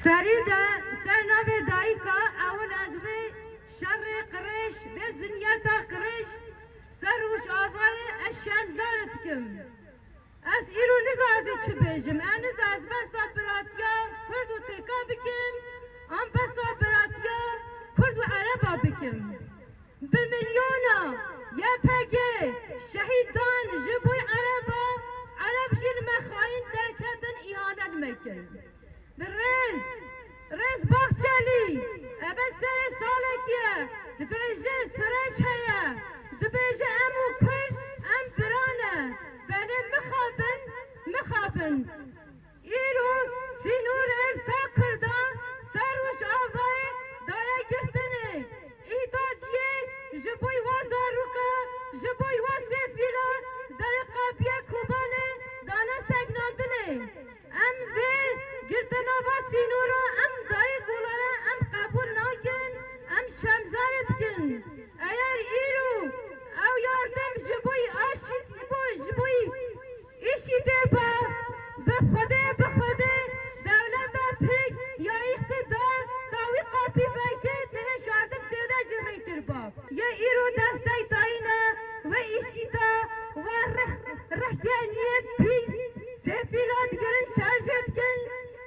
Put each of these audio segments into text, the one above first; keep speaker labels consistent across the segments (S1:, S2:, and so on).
S1: سريدة سرناوي دايكا أول أزوي شر قريش بزنيتا قريش سروش آباي أشان زارتكم أس إيرو نزازي تشبيجم أنا نزاز بسا براتيا كردو تركا بكم أم بسا براتيا كردو عربا بكم بمليونا يا بهجي شهيدان جبوي عربا عرب جين مخاين دركتن إهانة مكن رز باخچالی ابد سر سالکیه دبیجه سرش هیا دبیجه امو کرد ام برانه بله مخابن ایرو سینور ارسا کرده سروش آبای دایه گرتنه ایتاجیه جبوی وازاروکا جبوی واسفیلا در قابیه کوبانه دانه سگناندنه ام بیر گرتنا با سینورا ام دای گولارا ام قبول ناکن ام شمزارت کن اگر ایرو او یاردم جبوی آشید بو جبوی ایشیده با بخوده دولت ترک یا اقتدار داوی قابی بایکه تهش یاردم سیده جمیتر با یا ایرو دستی داینه و ایشیده و رحیانیه پیز سفیلات گرن شارجت کن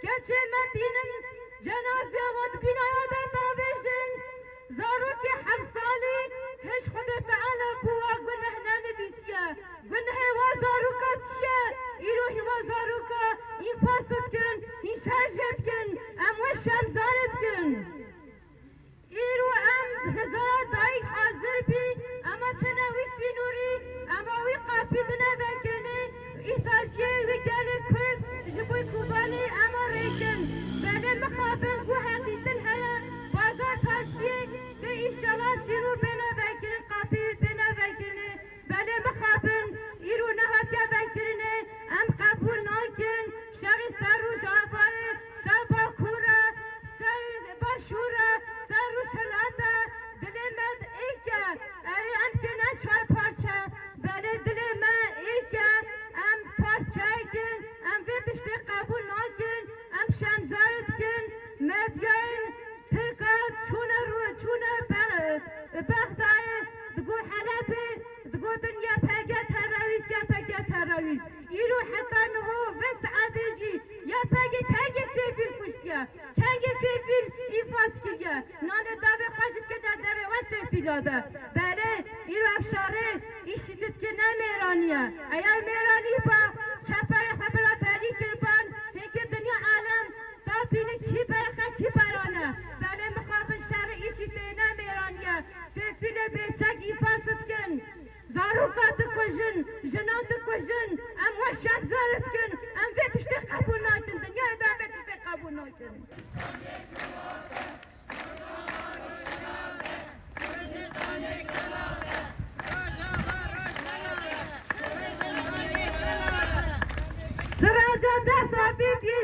S1: کچه مدینن جنازه ود بینایا ده تابشن زاروکی 7 سالی هش خود تعالی بوا گنه ننبیسیه گنه و زاروکات شیه ایروح و زاروکا این پاسد کن این شارجت کن ام و شمزارت کن ایرو ام هزار دایک حاضر بی اما چنوی سینوری اما وی قابیدنه بکرنه احتاجیه و گل کرد جبوی کوبانی اما ریکن بله مخابن گو حقیقتن هیا بازار تاسیه و ایشالا سینور بنا بکرن قابید بنا بکرنه بله مخابن ایرو نهاتیا بکرنه ام قبول ناکن شغی سر رو جابای سر با کوره سر با شوره سر رو شلاته دلمد ایکه اری ام کنه 4 پارچه بله دلمد ایکه ام پارچه کن ام ویتشتی قبول ناکن ام شمزارت کن مدین ترکات چونه بغدای دگو حلبه دگو دنیا پگه تراویز ایرو حتی نهو وس عادجی یا پگه کنگه سیفیل کشتیا کنگه سیفیل ایفاس کیا نانه داوه خواهد که داوه و سیفیل داده بله ایرو افشاره ایشیدت که نه میرانیه اگر میرانی با چپر خبرا بری کربان هنگه دنیا عالم تا بینه کی برخه کی برانه بله مخابن شهر ایشیده نه میرانیه سیفیل بیچک ایفاست کن زاروکات کشن جنات کشن ام و شمزارت کن ام ویتشتی قبول ناکن دنیا ادام ویتشتی قبول ناکن سراجا دست آبید یه